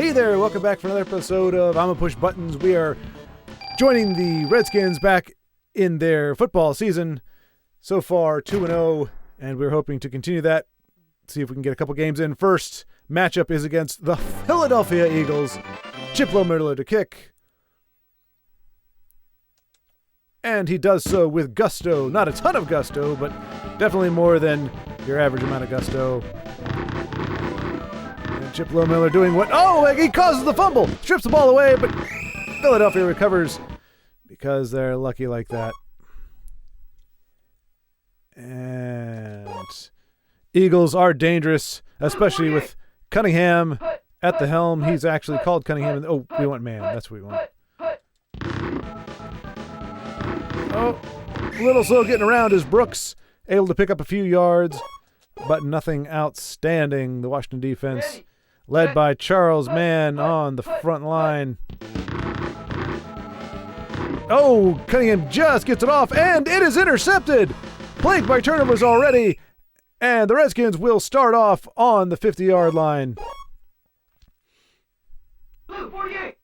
Hey there, welcome back for another episode of I'ma Push Buttons. We are joining the Redskins back in their football season. So far, 2-0, and we're hoping to continue that. See if we can get a couple games in. First matchup is against the Philadelphia Eagles. Chip Miller to kick. And he does so with gusto. Not a ton of gusto, but definitely more than your average amount of gusto. And Chip Miller doing what? Oh, he causes the fumble. Strips the ball away, but Philadelphia recovers because they're lucky like that. And Eagles are dangerous, especially with Cunningham at the helm. He's actually called Cunningham. Oh, we want man. That's what we want. Oh, a little slow getting around is Brooks, able to pick up a few yards, but nothing outstanding. The Washington defense, led by Charles Mann on the front line. Oh, Cunningham just gets it off, and it is intercepted. Plagued by turnovers already, and the Redskins will start off on the 50-yard line. Blue 48.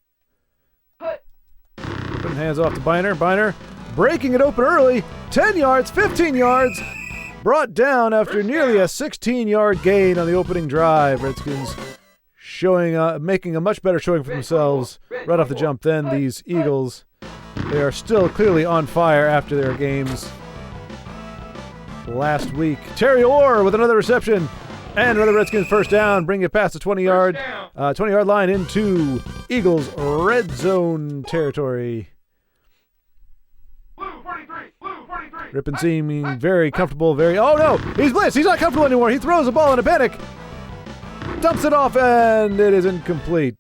Putting hands off to Biner, breaking it open early. 10 yards, 15 yards. Brought down after nearly a 16-yard gain on the opening drive. Redskins making a much better showing for themselves right off the jump than these Eagles. They are still clearly on fire after their games last week. Terry Orr with another reception and another Redskins first down, bring it past the 20-yard line into Eagles red zone territory. Blue 43. Rippon seeming very comfortable, oh no, he's blitzed, he's not comfortable anymore. He throws the ball in a panic, dumps it off, and it is incomplete.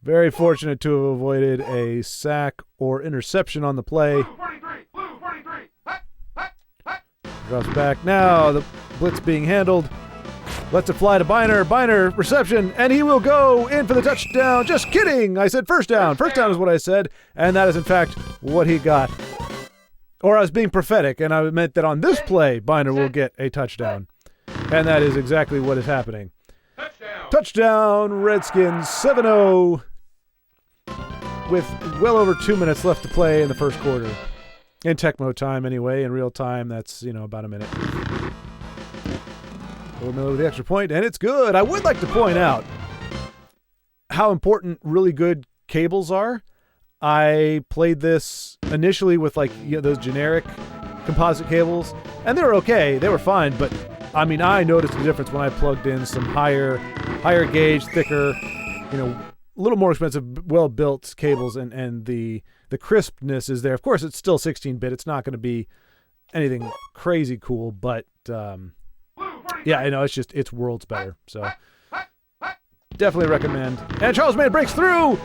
Very fortunate to have avoided a sack or interception on the play. Blue 43. Drops back. Now the blitz being handled. Lets it fly to Biner. Biner reception, and he will go in for the touchdown. Just kidding. I said first down. First down is what I said, and that is in fact what he got. Or I was being prophetic, and I meant that on this play, Biner will get a touchdown. And that is exactly what is happening. Touchdown, Redskins, 7-0, with well over 2 minutes left to play in the first quarter. In Tecmo time, anyway. In real time, that's, about a minute. Miller with the extra point, and it's good. I would like to point out how important really good cables are. I played this initially with, those generic composite cables, and they were okay. They were fine, but, I noticed the difference when I plugged in some higher gauge, thicker, a little more expensive, well-built cables, and the crispness is there. Of course, it's still 16-bit. It's not going to be anything crazy cool, but yeah, it's worlds better. So definitely recommend. And Charles Mann breaks through.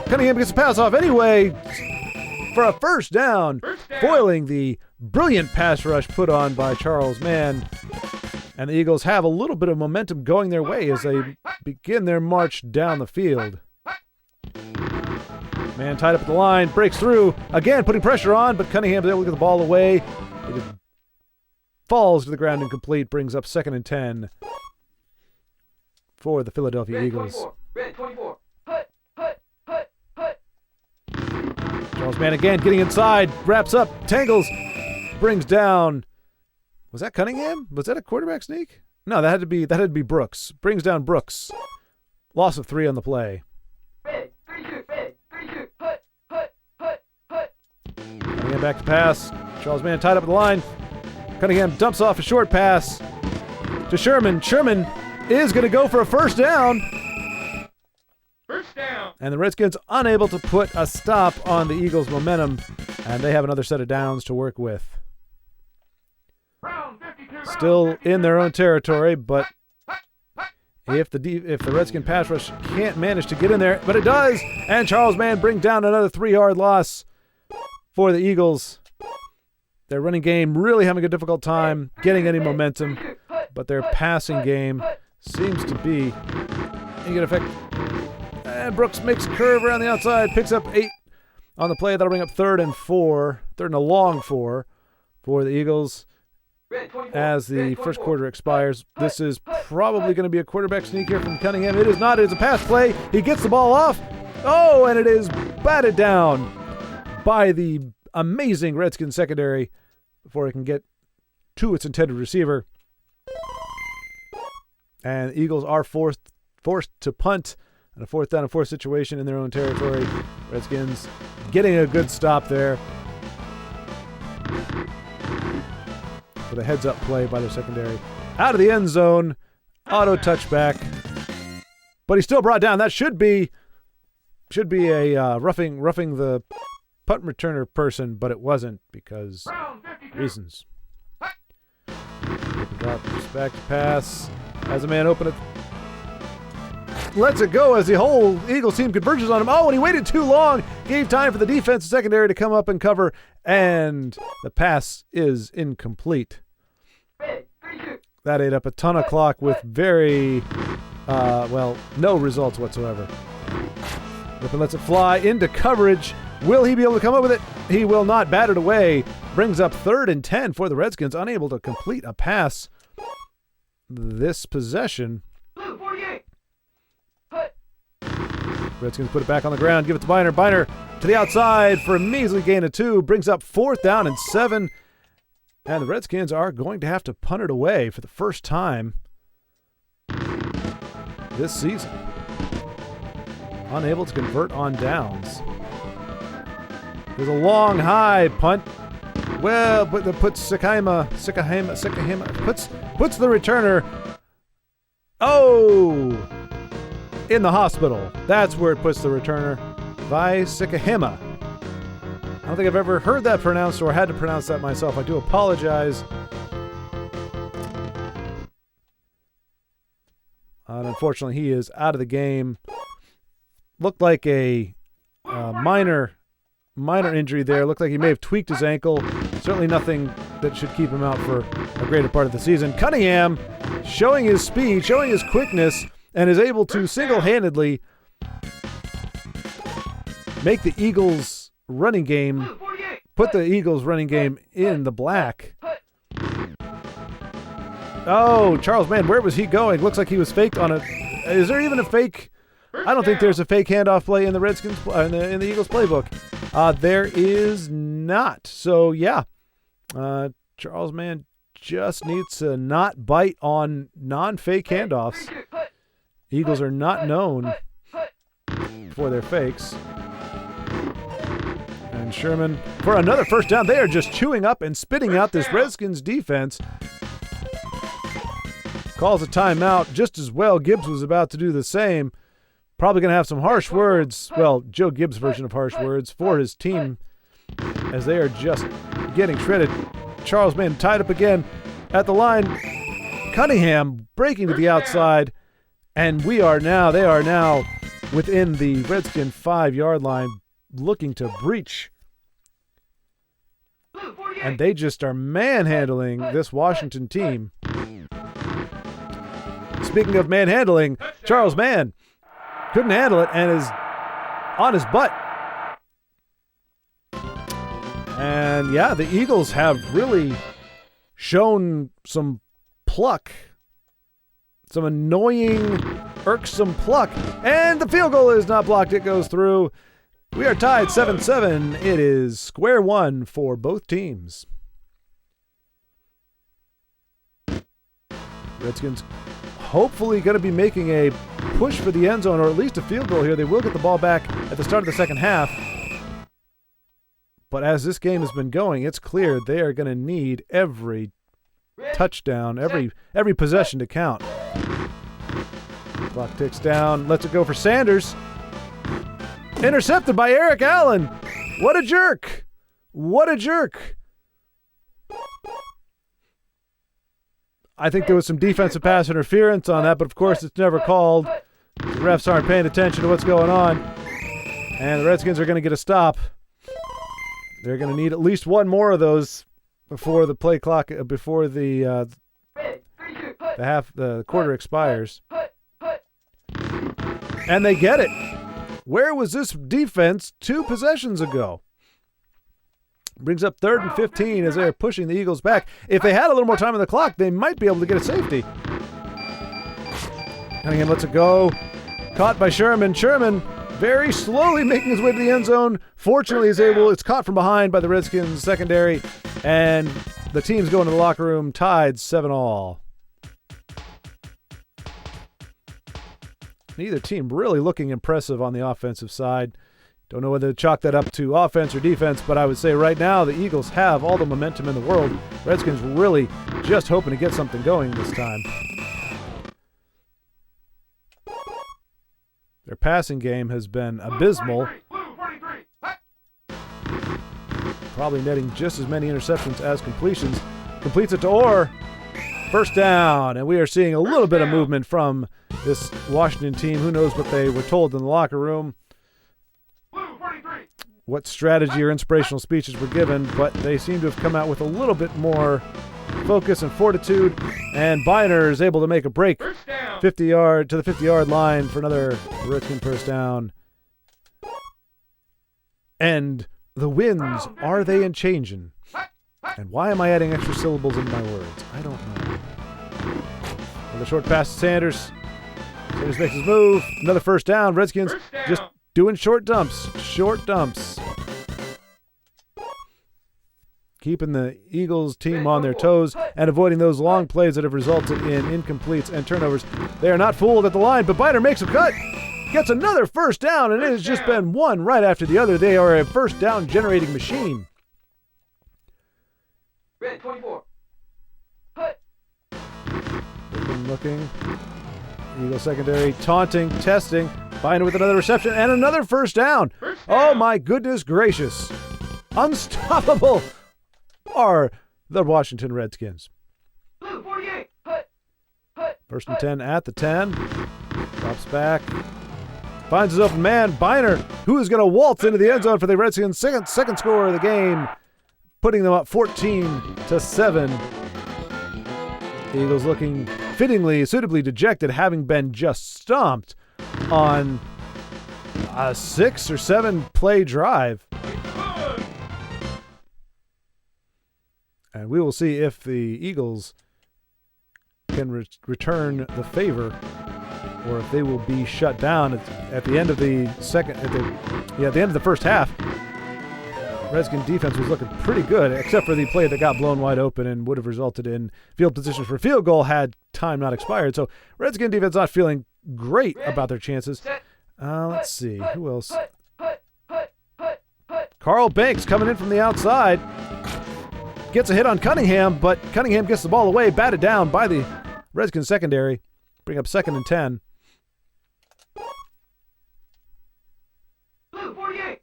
Cunningham gets a pass off anyway for a first down, foiling the brilliant pass rush put on by Charles Mann. And the Eagles have a little bit of momentum going their way as they begin their march down the field. Man tied up at the line, breaks through, again putting pressure on, but Cunningham is able to get the ball away. It just falls to the ground incomplete, brings up 2nd and 10 for the Philadelphia Eagles. Red 24. Charles Mann again getting inside, wraps up, tangles, brings down. Was that Cunningham? Was that a quarterback sneak? No, that had to be Brooks. Brings down Brooks. Loss of 3 on the play. Cunningham back to pass. Charles Mann tied up at the line. Cunningham dumps off a short pass to Sherman. Sherman is going to go for a first down. First down. And the Redskins unable to put a stop on the Eagles' momentum, and they have another set of downs to work with. Still in their own territory, but if the Redskin pass rush can't manage to get in there, but it does, and Charles Mann brings down another 3-yard loss for the Eagles. Their running game really having a difficult time getting any momentum, but their passing game seems to be in good effect. And Brooks makes a curve around the outside, picks up 8 on the play. That'll bring up 3rd and 4, 3rd and a long 4 for the Eagles. Red 24. as the Red first 24. quarter expires. This is probably going to be a quarterback sneak here from Cunningham. It is not. It is a pass play. He gets the ball off. Oh, and it is batted down by the amazing Redskins secondary before it can get to its intended receiver. And the Eagles are forced to punt on a 4th down and 4 situation in their own territory. Redskins getting a good stop there with a heads-up play by their secondary. Out of the end zone, auto touchback. But he's still brought down. That should be a roughing the punt returner person, but it wasn't because Round 52. reasons. Drops back to pass. Has a man open it. Lets it go as the whole Eagles team converges on him. Oh, and he waited too long. Gave time for the defense and secondary to come up and cover. And the pass is incomplete. Red 32. That ate up a ton of clock with very, no results whatsoever. Ripon lets it fly into coverage. Will he be able to come up with it? He will not. Bat it away. Brings up 3rd and 10 for the Redskins. Unable to complete a pass this possession. Blue 48. Hut. Redskins put it back on the ground. Give it to Biner. Biner to the outside for a measly gain of 2. Brings up 4th down and 7. And the Redskins are going to have to punt it away for the first time this season. Unable to convert on downs. There's a long, high punt. Well, but that puts Sikahema puts the returner. Oh, in the hospital. That's where it puts the returner. Vai Sikahema. I don't think I've ever heard that pronounced or had to pronounce that myself. I do apologize. And unfortunately, he is out of the game. Looked like a minor injury there. Looked like he may have tweaked his ankle. Certainly nothing that should keep him out for a greater part of the season. Cunningham showing his speed, showing his quickness, and is able to single-handedly make the Eagles' running game, Blue 48. put the Eagles' running game in the black. Oh, Charles Mann, where was he going? Looks like he was faked on a... Is there even a fake... I don't think there's a fake handoff play in the Redskins in the Eagles playbook. There is not. So yeah, Charles Mann just needs to not bite on non-fake handoffs. Eagles are not known for their fakes. And Sherman for another first down. They are just chewing up and spitting out this Redskins defense. Calls a timeout just as well. Gibbs was about to do the same. Probably going to have some harsh words, well, Joe Gibbs' version of harsh words for his team as they are just getting shredded. Charles Mann tied up again at the line. Cunningham breaking to the outside, and they are now within the Redskin 5-yard line looking to breach. And they just are manhandling this Washington team. Speaking of manhandling, Charles Mann couldn't handle it and is on his butt. And yeah, the Eagles have really shown some pluck. Some annoying, irksome pluck. And the field goal is not blocked. It goes through. We are tied 7-7. It is square one for both teams. Redskins hopefully going to be making a push for the end zone or at least a field goal here. They will get the ball back at the start of the second half. But as this game has been going, it's clear they are going to need every touchdown, every possession to count. Clock ticks down. Lets it go for Sanders. Intercepted by Eric Allen. What a jerk. What a jerk. I think there was some defensive pass interference on that, but of course it's never called. The refs aren't paying attention to what's going on. And the Redskins are going to get a stop. They're going to need at least one more of those before the play clock, before the quarter expires. And they get it. Where was this defense 2 possessions ago? Brings up 3rd and 15 as they're pushing the Eagles back. If they had a little more time on the clock, they might be able to get a safety. Cunningham lets it go. Caught by Sherman. Sherman very slowly making his way to the end zone. Fortunately, it's caught from behind by the Redskins secondary, and the teams go into the locker room tied 7-all. Neither team really looking impressive on the offensive side. Don't know whether to chalk that up to offense or defense, but I would say right now the Eagles have all the momentum in the world. Redskins really just hoping to get something going this time. Their passing game has been abysmal, probably netting just as many interceptions as completions. Completes it to Orr. First down, and we are seeing a little bit of movement from this Washington team. Who knows what they were told in the locker room, what strategy or inspirational speeches were given, but they seem to have come out with a little bit more focus and fortitude, and Biner is able to make a break 50-yard to the 50-yard line for another Redskin first down. And the winds, are they in changing? And why am I adding extra syllables in my words? I don't know. With a short pass to Sanders. Sanders makes his move. Another first down. Redskins just doing short dumps. Short dumps. Keeping the Eagles team on their toes and avoiding those long plays that have resulted in incompletes and turnovers. They are not fooled at the line, but Biner makes a cut. Gets another first down, and it has just been one right after the other. They are a first down generating machine. Red 24. Looking. Eagle secondary taunting, testing. Biner with another reception and another first down. Oh my goodness gracious. Unstoppable are the Washington Redskins. Blue 48. First and 10 at the 10. Drops back. Finds his open man, Biner, who is going to waltz into the end zone for the Redskins' second score of the game, putting them up 14-7. The Eagles looking fittingly, suitably dejected, having been just stomped on a 6 or 7 play drive. And we will see if the Eagles can return the favor, or if they will be shut down at the end of the at the end of the first half. Redskin defense was looking pretty good, except for the play that got blown wide open and would have resulted in field position for a field goal had time not expired. So Redskin defense not feeling great about their chances. Let's see, who else? Carl Banks coming in from the outside. Gets a hit on Cunningham, but Cunningham gets the ball away, batted down by the Redskins secondary. Bring up 2nd and 10. Blue 48.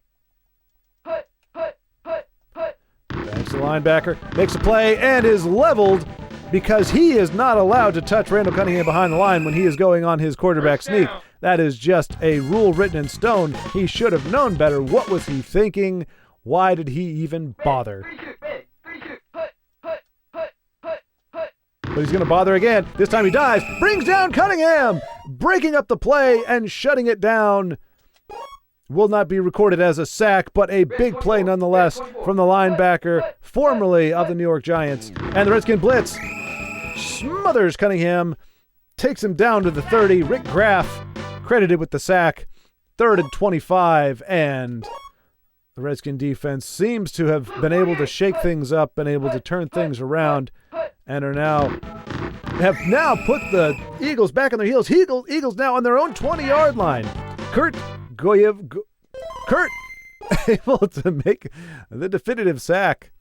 Banks the linebacker, makes a play, and is leveled because he is not allowed to touch Randall Cunningham behind the line when he is going on his quarterback sneak. That is just a rule written in stone. He should have known better. What was he thinking? Why did he even bother? But he's going to bother again. This time he dives, brings down Cunningham, breaking up the play and shutting it down. Will not be recorded as a sack, but a big play nonetheless from the linebacker, formerly of the New York Giants. And the Redskin blitz smothers Cunningham, takes him down to the 30. Rick Graff credited with the sack. 3rd and 25, and the Redskin defense seems to have been able to shake things up, been able to turn things around, and have now put the Eagles back on their heels. Eagles now on their own 20-yard line. Kurt able to make the definitive sack.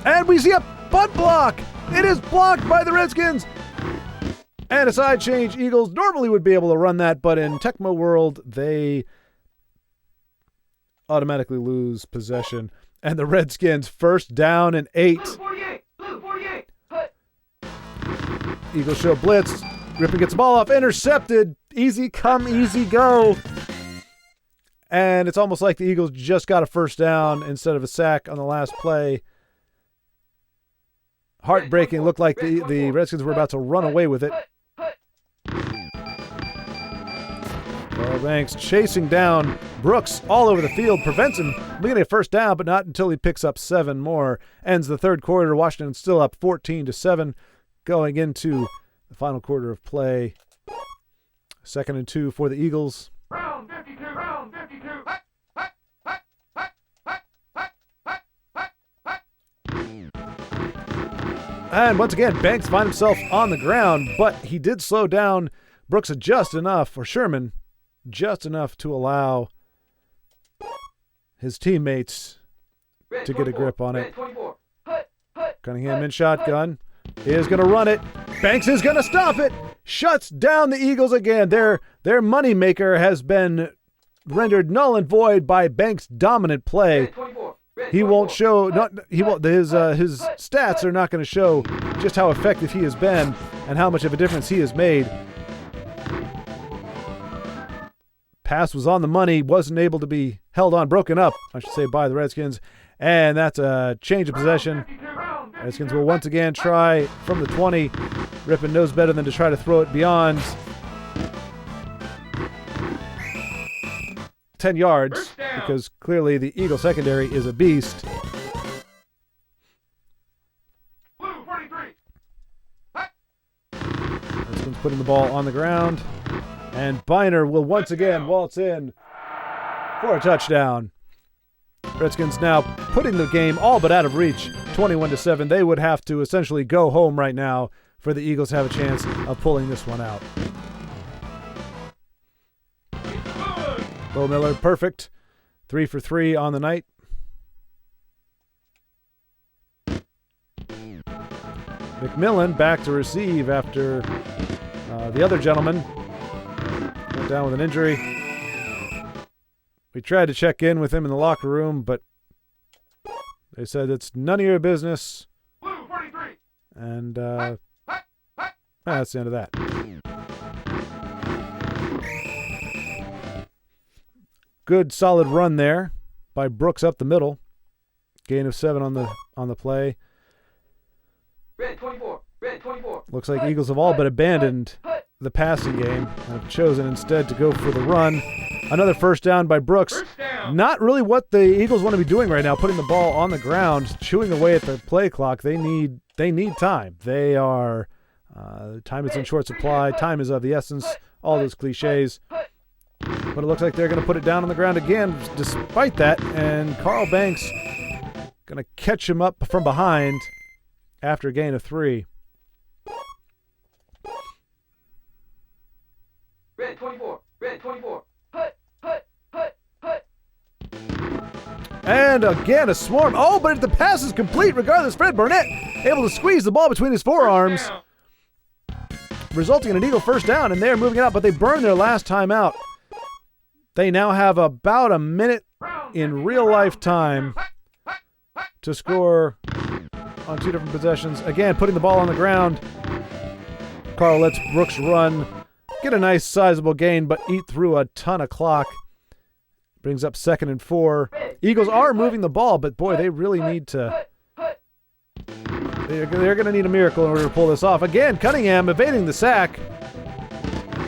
And we see a butt block. It is blocked by the Redskins. And a side change. Eagles normally would be able to run that, but in Tecmo World, they automatically lose possession. And the Redskins first down and 8. Blue 48. Eagles show blitz. Ripper gets the ball off. Intercepted. Easy come, easy go. And it's almost like the Eagles just got a first down instead of a sack on the last play. Heartbreaking. Looked like the Redskins were about to run away with it. Carl Banks chasing down Brooks all over the field, prevents him from getting a first down, but not until he picks up 7 more. Ends the third quarter. Washington still up 14-7, going into the final quarter of play. 2nd and 2 for the Eagles. Round 52. Round 52. And once again, Banks finds himself on the ground, but he did slow down Brooks just enough, or Sherman, just enough to allow his teammates to get a grip on it. Cunningham in shotgun is going to run it. Banks is going to stop it. Shuts down the Eagles again. Their moneymaker has been rendered null and void by Banks' dominant play. He won't show. His stats are not going to show just how effective he has been and how much of a difference he has made. Pass was on the money, wasn't able to be held on, broken up, I should say, by the Redskins, and that's a change of possession. Redskins will once again try from the 20. Rippon knows better than to try to throw it beyond 10 yards, because clearly the Eagle secondary is a beast. Redskins putting the ball on the ground, and Biner will once again waltz in for a touchdown. Redskins now putting the game all but out of reach, 21-7. They would have to essentially go home right now for the Eagles to have a chance of pulling this one out. Bo Miller, perfect. 3 for 3 on the night. McMillan back to receive after the other gentleman went down with an injury. We tried to check in with him in the locker room, but they said it's none of your business. And that's the end of that. Good solid run there by Brooks up the middle. Gain of 7 on the play. Red 24. Red 24. Looks like Eagles have all but abandoned the passing game and have chosen instead to go for the run. Another first down by Brooks. Not really what the Eagles want to be doing right now, putting the ball on the ground, chewing away at the play clock. They need time. They are time is in short supply. Time is of the essence. All those cliches. But it looks like they're going to put it down on the ground again despite that. And Carl Banks going to catch him up from behind after a gain of 3. Red 24. Red 24. And again, a swarm. Oh, but the pass is complete regardless. Fred Burnett able to squeeze the ball between his forearms, resulting in an Eagle first down, and they're moving it out, but they burned their last time out. They now have about a minute in real-life time to score on 2 different possessions. Again, putting the ball on the ground. Carl lets Brooks run, get a nice sizable gain, but eat through a ton of clock. Brings up 2nd and 4. Eagles are moving the ball, but boy, they really need to... They're going to need a miracle in order to pull this off. Again, Cunningham evading the sack.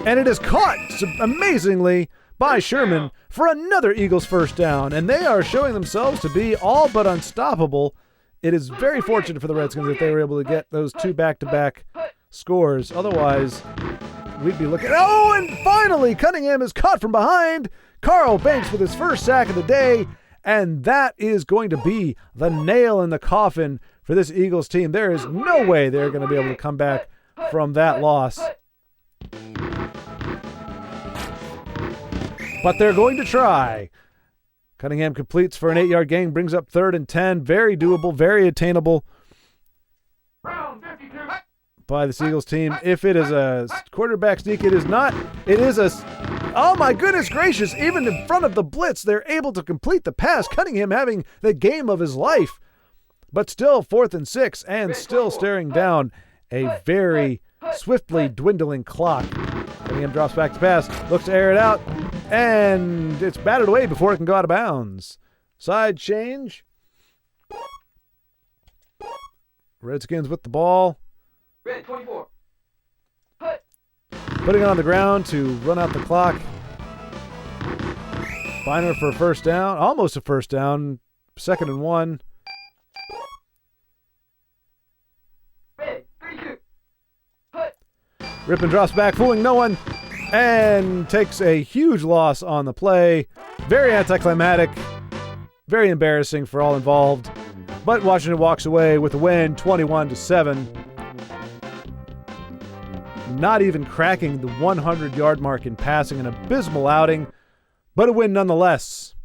And it is caught, amazingly, by Sherman for another Eagles first down. And they are showing themselves to be all but unstoppable. It is very fortunate for the Redskins that they were able to get those 2 back-to-back scores. Otherwise, we'd be looking... Oh, and finally, Cunningham is caught from behind. Carl Banks with his first sack of the day. And that is going to be the nail in the coffin for this Eagles team. There is no way they're going to be able to come back from that loss. But they're going to try. Cunningham completes for an 8-yard gain, brings up 3rd and 10. Very doable, very attainable by this Eagles team. If it is a quarterback sneak, it is not. It is a... Oh my goodness gracious, even in front of the blitz, they're able to complete the pass. Cunningham having the game of his life. But still 4th and 6 and still staring down a very swiftly dwindling clock. Cunningham drops back to pass, looks to air it out, and it's batted away before it can go out of bounds. Side change. Redskins with the ball. Red 24. Putting it on the ground to run out the clock. Biner for a first down. Almost a first down. 2nd and 1. Red, 3-2. Hut. Rippin drops back, fooling no one, and takes a huge loss on the play. Very anticlimactic. Very embarrassing for all involved. But Washington walks away with a win, 21-7. Not even cracking the 100-yard mark in passing, an abysmal outing, but a win nonetheless.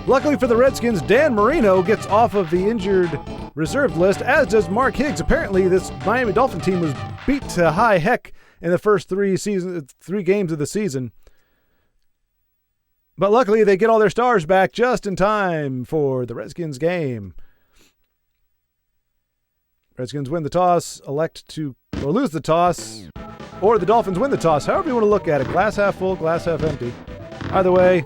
Luckily for the Redskins, Dan Marino gets off of the injured reserved list, as does Mark Higgs. Apparently, this Miami Dolphin team was beat to high heck in the first 3 games of the season. But luckily, they get all their stars back just in time for the Redskins game. Redskins win the toss, elect to, or lose the toss, or the Dolphins win the toss. However you want to look at it. Glass half full, glass half empty. Either way,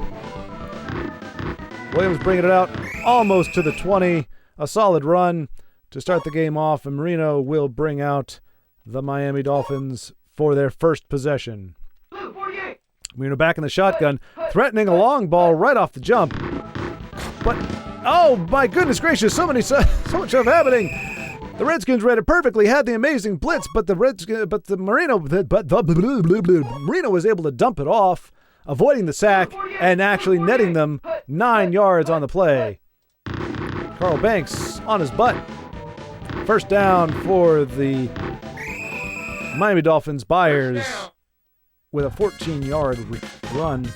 Williams bringing it out almost to the 20. A solid run to start the game off, and Marino will bring out the Miami Dolphins for their first possession. Blue, 48. Marino back in the shotgun, threatening a long ball right off the jump. But, oh my goodness gracious, so much stuff happening. The Redskins read it perfectly, had the amazing blitz, but Marino was able to dump it off, avoiding the sack and actually netting them 9 yards on the play. Carl Banks on his butt. First down for the Miami Dolphins. Byers with a 14-yard run.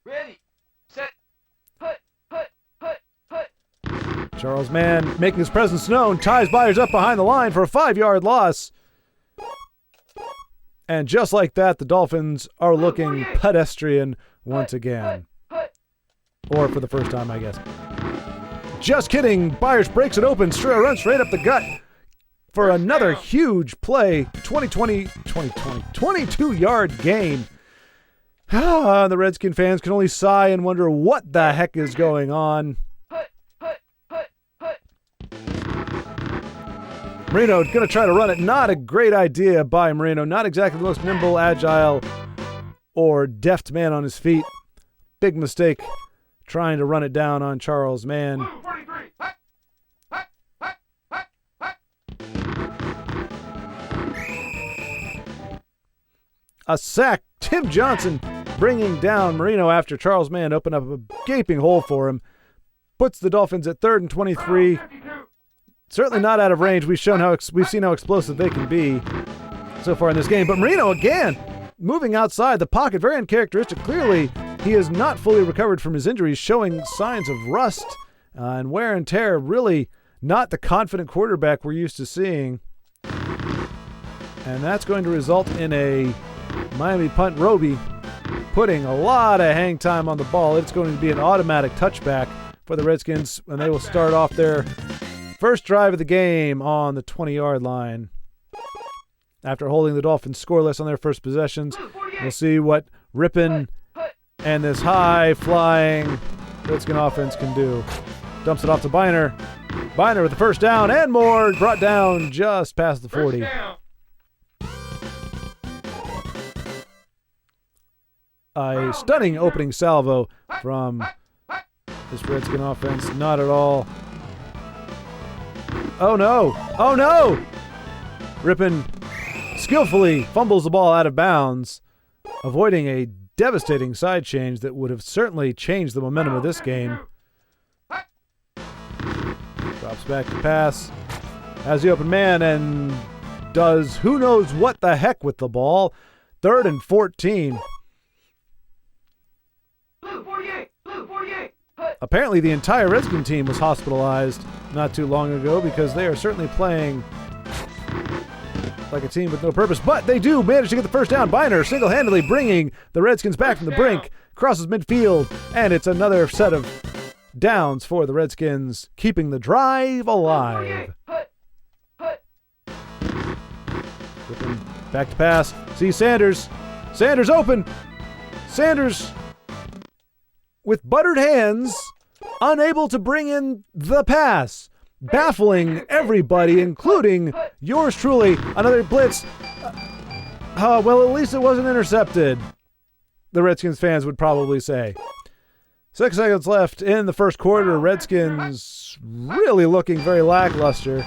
Ready, set, hut, hut, hut, hut. Charles Mann making his presence known, ties Byers up behind the line for a 5-yard loss. And just like that, the Dolphins are looking pedestrian once again. Or for the first time, I guess. Just kidding. Byers breaks it open, runs straight up the gut for another huge play. 22-yard gain. The Redskin fans can only sigh and wonder what the heck is going on. Marino going to try to run it. Not a great idea by Marino. Not exactly the most nimble, agile, or deft man on his feet. Big mistake trying to run it down on Charles Mann. Blue, 43. Hut, hut, hut, hut, hut. A sack. Tim Johnson bringing down Marino after Charles Mann opened up a gaping hole for him. Puts the Dolphins at 3rd and 23. 52. Certainly not out of range. We've seen how explosive they can be so far in this game. But Marino again moving outside the pocket, very uncharacteristic. Clearly, he is not fully recovered from his injuries, showing signs of rust and wear and tear. Really not the confident quarterback we're used to seeing. And that's going to result in a Miami punt. Roby putting a lot of hang time on the ball. It's going to be an automatic touchback for the Redskins, and they will start off their first drive of the game on the 20-yard line. After holding the Dolphins scoreless on their first possessions, we'll see what Rippin and this high-flying Redskin offense can do. Dumps it off to Biner. Biner with the first down and more, brought down just past the 40. First down. A stunning opening salvo from this Redskin offense. Not at all. Oh no! Oh no! Rippin skillfully fumbles the ball out of bounds, avoiding a devastating side change that would have certainly changed the momentum of this game. Drops back to pass. Has the open man and does who knows what the heck with the ball. 3rd and 14. Blue, 48. Blue, 48. Apparently the entire Redskin team was hospitalized not too long ago because they are certainly playing like a team with no purpose. But they do manage to get the first down. Biner single-handedly bringing the Redskins back from the brink, crosses midfield, and it's another set of downs for the Redskins, keeping the drive alive. Back to pass. See Sanders. Sanders open. Sanders with buttered hands, unable to bring in the pass. baffling everybody, including yours truly. Another blitz. Well, at least it wasn't intercepted, the Redskins fans would probably say. 6 seconds left in the first quarter. Redskins really looking very lackluster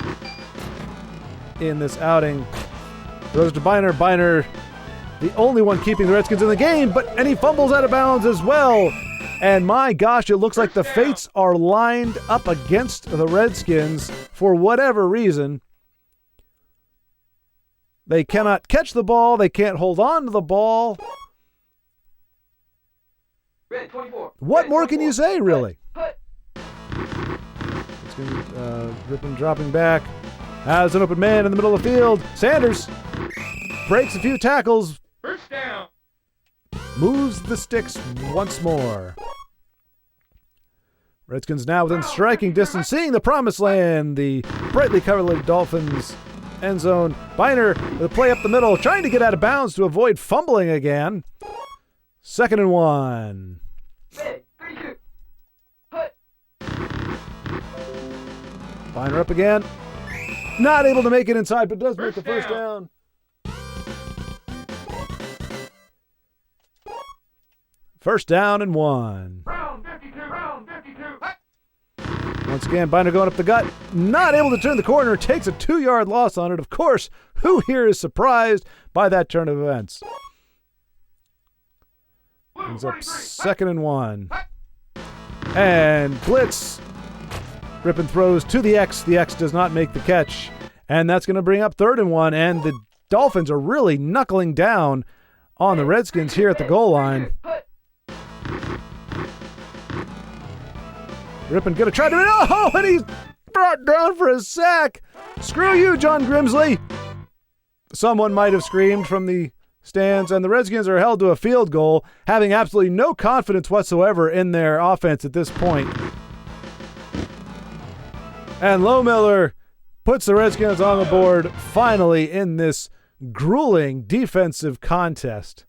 in this outing. Throws to Biner. Biner, the only one keeping the Redskins in the game, and he fumbles out of bounds as well. And my gosh, it looks like the fates are lined up against the Redskins for whatever reason. They cannot catch the ball. They can't hold on to the ball. Red 24. What Red more can 24. you say, really? Hut. It's going to Rippon dropping back. Has an open man in the middle of the field. Sanders breaks a few tackles. First down. Moves the sticks once more. Redskins now within striking distance, seeing the promised land. The brightly colored Dolphins end zone. Biner with a play up the middle, trying to get out of bounds to avoid fumbling again. 2nd and 1. Red 32. Hut. Biner up again. Not able to make it inside, but does make the first down. First down and 1. Round 52. Round 52. Hut. Once again, Biner going up the gut. Not able to turn the corner. Takes a 2-yard loss on it. Of course, who here is surprised by that turn of events? Brings up 2nd and 1. And blitz. Rippon throws to the X. The X does not make the catch. And that's going to bring up 3rd and 1. And the Dolphins are really knuckling down on the Redskins here at the goal line. Rippon going to try to... Oh, and he's brought down for a sack. Screw you, John Grimsley. Someone might have screamed from the stands, and the Redskins are held to a field goal, having absolutely no confidence whatsoever in their offense at this point. And Lohmiller puts the Redskins on the board finally in this grueling defensive contest.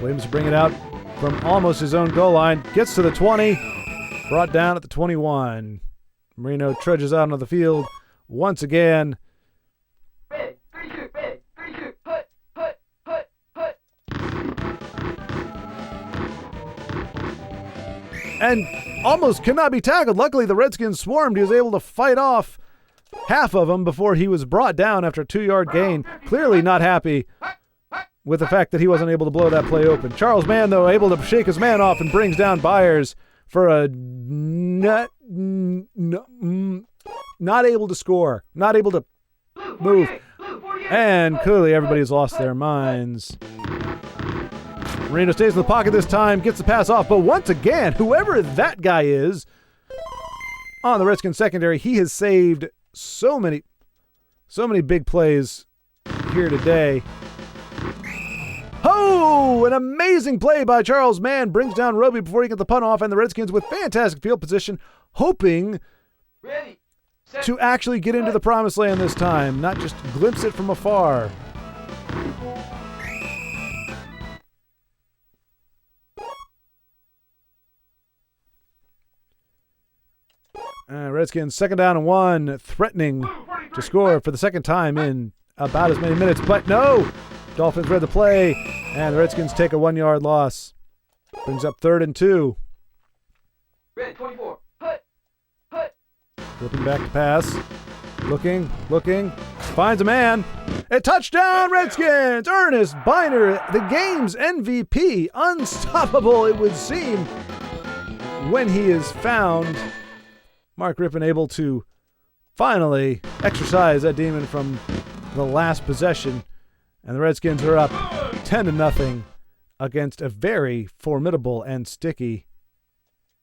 Williams bring it out from almost his own goal line. Gets to the 20. Brought down at the 21. Marino trudges out onto the field once again. Red 32. Red 32. Hut. Hut. Hut. Hut. And almost cannot be tackled. Luckily, the Redskins swarmed. He was able to fight off half of them before he was brought down after a 2-yard gain. Clearly not happy with the fact that he wasn't able to blow that play open. Charles Mann, though, able to shake his man off and brings down Byers for a not able to score, not able to move. And clearly everybody's lost their minds. Marino stays in the pocket this time, gets the pass off, but once again, whoever that guy is on the Redskins secondary, he has saved so many big plays here today. Oh, an amazing play by Charles Mann brings down Roby before he gets the punt off, and the Redskins with fantastic field position, hoping Ready. Set. to actually get into the promised land this time, not just glimpse it from afar. Redskins 2nd down and 1, threatening to score for the second time in about as many minutes, but no! Dolphins read the play, and the Redskins take a 1-yard loss. Brings up 3rd and 2. Red 24. Hut. Hut. Flipping back to pass. Looking. Finds a man. A touchdown, Redskins! Ernest Biner, the game's MVP. Unstoppable, it would seem, when he is found. Mark Rippon able to finally exercise that demon from the last possession. And the Redskins are up 10-0 against a very formidable and sticky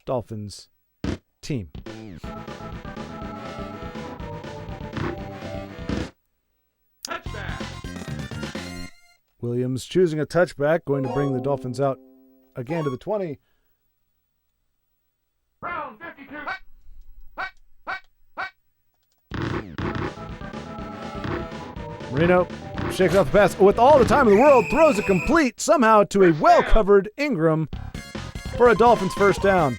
Dolphins team. Touchback. Williams choosing a touchback, going to bring the Dolphins out again to the 20. Round 52. Hut. Marino shakes off the pass with all the time in the world, throws it complete somehow to a well-covered Ingram for a Dolphins first down.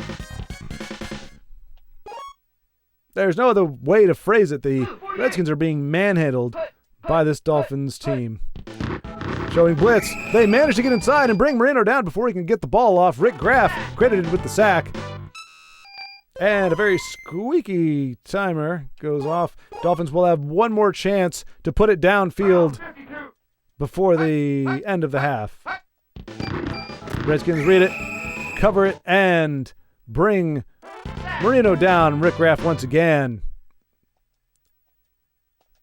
There's no other way to phrase it. The Redskins are being manhandled by this Dolphins team. Showing blitz. They manage to get inside and bring Marino down before he can get the ball off. Rick Graff credited with the sack. And a very squeaky timer goes off. Dolphins will have one more chance to put it downfield before the end of the half. Redskins read it, cover it, and bring Marino down. Rick Graff once again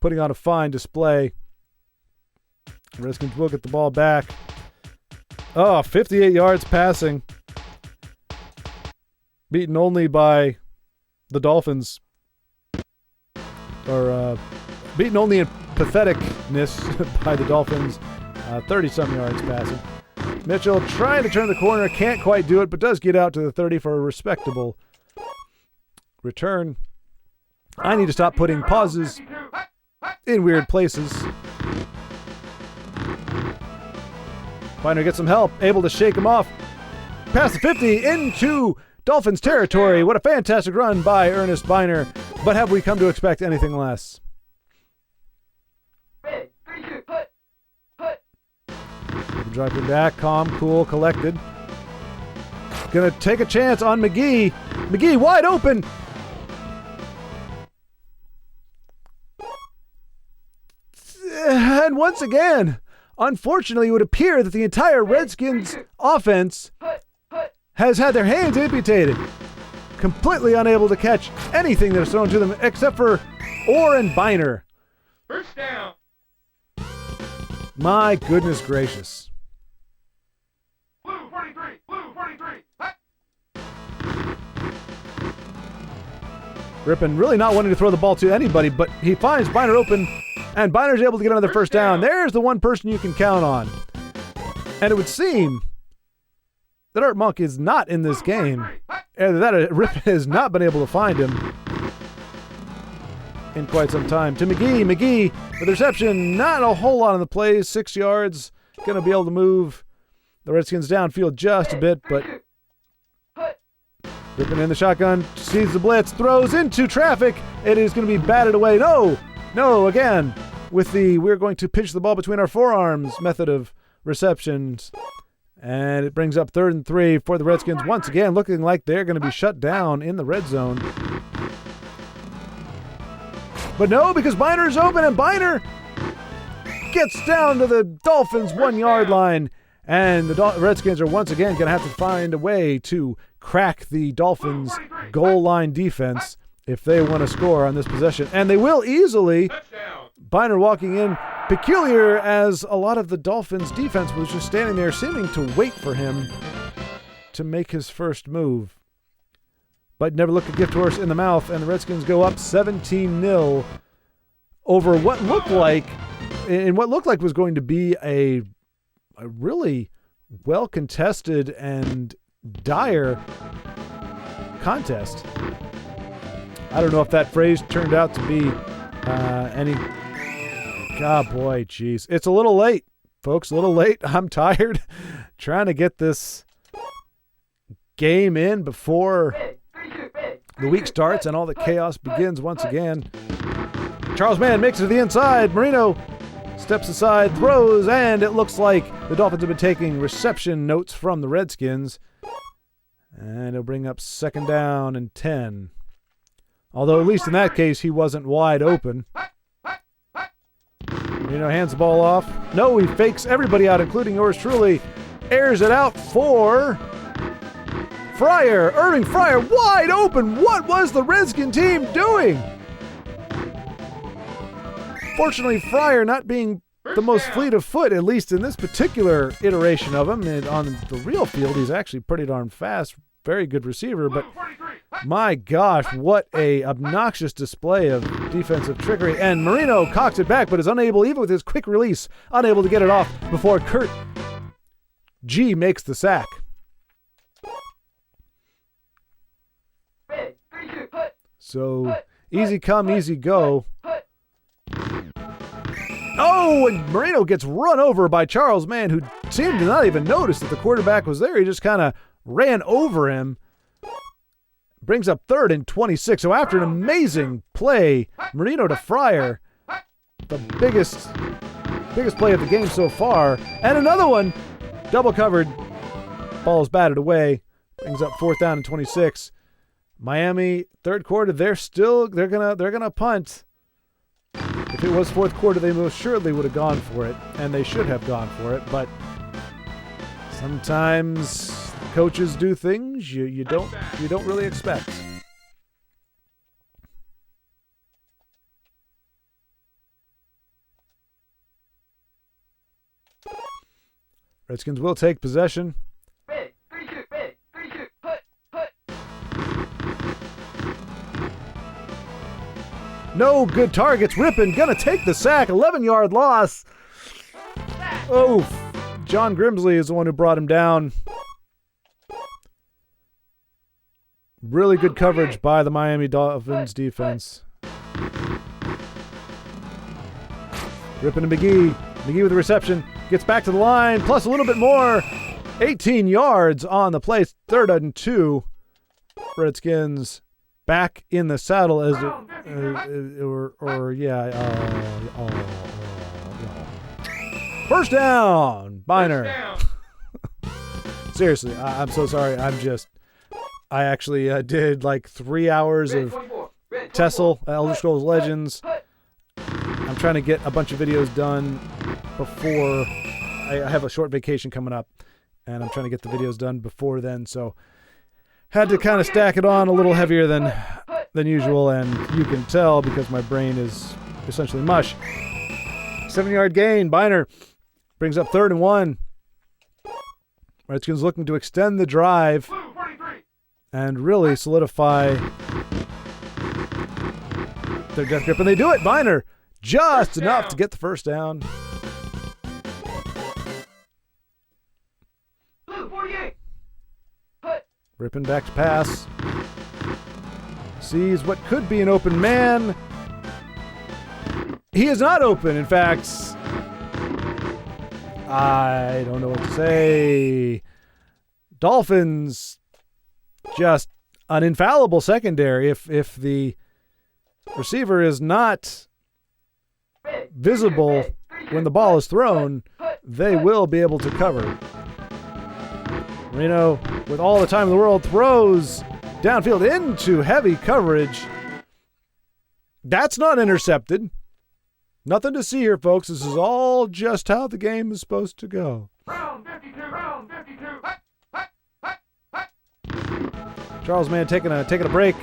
putting on a fine display. Redskins will get the ball back. 58 yards passing. Beaten only by the Dolphins. Or beaten only in patheticness by the Dolphins. 30-some yards passing. Mitchell trying to turn the corner. Can't quite do it, but does get out to the 30 for a respectable return. I need to stop putting pauses in weird places. Biner gets some help, able to shake him off. Past the 50 into Dolphins territory. What a fantastic run by Ernest Biner. But have we come to expect anything less? Dropping back, calm, cool, collected. Gonna take a chance on McGee. McGee wide open. And once again, unfortunately, it would appear that the entire Redskins offense has had their hands amputated. Completely unable to catch anything that is thrown to them except for Orr and Biner. First down. My goodness gracious. Blue 43. Blue 43. Rippon really not wanting to throw the ball to anybody, but he finds Biner open, and Biner's able to get another first down. There's the one person you can count on. And it would seem that Art Monk is not in this game. Either that or Rippon has not been able to find him in quite some time. To McGee. McGee with the reception. Not a whole lot on the play. 6 yards. Going to be able to move the Redskins downfield just a bit, but Rippon in the shotgun. Sees the blitz. Throws into traffic. It is going to be batted away. No, again. With the we're going to pitch the ball between our forearms method of receptions. And it brings up 3rd and 3 for the Redskins. Once again, looking like they're going to be shut down in the red zone. But no, because Biner is open, and Biner gets down to the Dolphins' 1-yard line. And the Redskins are once again going to have to find a way to crack the Dolphins' goal line defense if they want to score on this possession. And they will easily. Biner walking in. Peculiar as a lot of the Dolphins' defense was just standing there seeming to wait for him to make his first move. But never looked a gift horse in the mouth, and the Redskins go up 17-0 over what looked like was going to be a really well-contested and dire contest. I don't know if that phrase turned out to be any... God, boy, jeez. It's a little late, folks, a little late. I'm tired trying to get this game in before the week starts and all the chaos begins once again. Charles Mann makes it to the inside. Marino steps aside, throws, and it looks like the Dolphins have been taking reception notes from the Redskins. And it'll bring up 2nd down and 10. Although at least in that case, he wasn't wide open. Marino hands the ball off. No, he fakes everybody out, including yours truly. Airs it out for Fryer. Irving Fryer wide open. What was the Redskin team doing? Fortunately, Fryer not being the most fleet of foot, at least in this particular iteration of him. And on the real field, he's actually pretty darn fast. Very good receiver, but my gosh, what a obnoxious display of defensive trickery. And Marino cocks it back, but is unable, even with his quick release, unable to get it off before Kurt G makes the sack. So, easy come, easy go. Oh, and Marino gets run over by Charles Mann, who seemed to not even notice that the quarterback was there. He just kind of ran over him. Brings up 3rd and 26. So after an amazing play, Marino to Fryer, the biggest play of the game so far. And another one, double covered. Ball is batted away. Brings up 4th down and 26. Miami, 3rd quarter, they're gonna punt. If it was 4th quarter, they most surely would have gone for it, and they should have gone for it. But sometimes coaches do things you don't really expect. Redskins will take possession. Ready, 3, shoot, ready, 3, shoot, hut, hut. No good targets. Rippon gonna take the sack. 11-yard loss. Oh, John Grimsley is the one who brought him down. Really good coverage by the Miami Dolphins defense. Rippon and McGee. McGee with the reception. Gets back to the line, plus a little bit more. 18 yards on the play. 3rd and 2. Redskins back in the saddle as first down, Biner. Seriously, I'm so sorry. I actually did like 3 hours of Tessel, Elder Scrolls Legends. I'm trying to get a bunch of videos done before I have a short vacation coming up, and I'm trying to get the videos done before then, so had to kind of stack it on a little heavier than usual, and you can tell because my brain is essentially mush. 7-yard gain. Biner brings up 3rd and 1. Redskins looking to extend the drive and really solidify their death grip, and they do it. Biner just enough to get the first down. Rippon back to pass. Sees what could be an open man. He is not open. In fact, I don't know what to say. Dolphins, just an infallible secondary. If the receiver is not visible when the ball is thrown, they will be able to cover. Marino, with all the time in the world, throws downfield into heavy coverage. That's not intercepted. Nothing to see here, folks. This is all just how the game is supposed to go. Round 52, round 52. Charles Mann taking a break.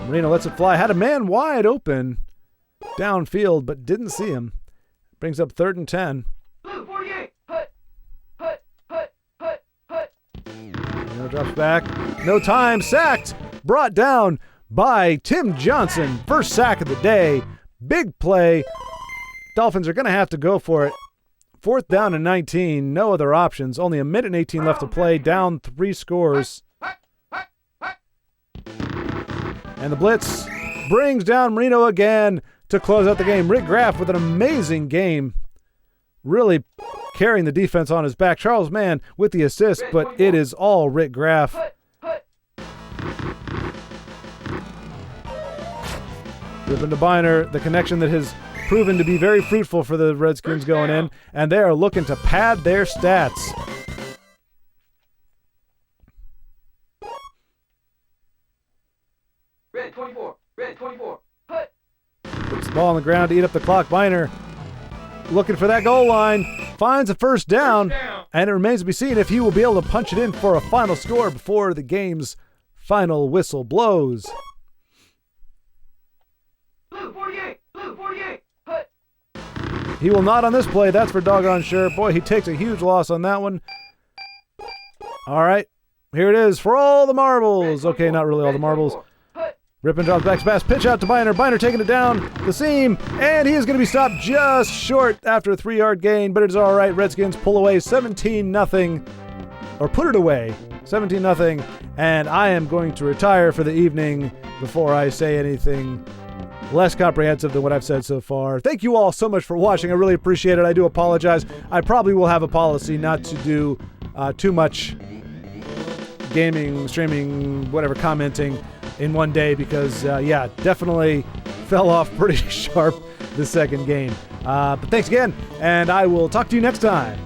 Marino lets it fly. Had a man wide open downfield, but didn't see him. Brings up 3rd and 10. Blue 48. Hut, hut, hut, hut, hut. Marino drops back. No time. Sacked. Brought down by Tim Johnson. First sack of the day. Big play. Dolphins are going to have to go for it. 4th down and 19. No other options. Only a minute and 18 left to play. Down 3 scores. And the blitz brings down Marino again to close out the game. Rick Graff with an amazing game. Really carrying the defense on his back. Charles Mann with the assist, but it is all Rick Graff. Rippon to Biner, the connection that has proven to be very fruitful for the Redskins going in, and they are looking to pad their stats. Red 24. Red 24. Puts the ball on the ground to eat up the clock. Biner looking for that goal line. Finds a first down, and it remains to be seen if he will be able to punch it in for a final score before the game's final whistle blows. Blue 48. Blue 48. Hut. He will not on this play. That's for doggone sure. Boy, he takes a huge loss on that one. All right. Here it is for all the marbles. Okay, not really all the marbles. Rippon drops back pass, pitch out to Biner. Biner taking it down the seam, and he is going to be stopped just short after a 3-yard gain, but it's all right. Redskins pull away 17-0, or put it away 17-0, and I am going to retire for the evening before I say anything less comprehensive than what I've said so far. Thank you all so much for watching. I really appreciate it. I do apologize. I probably will have a policy not to do too much gaming, streaming, whatever, commenting in one day because, definitely fell off pretty sharp the second game. But thanks again, and I will talk to you next time.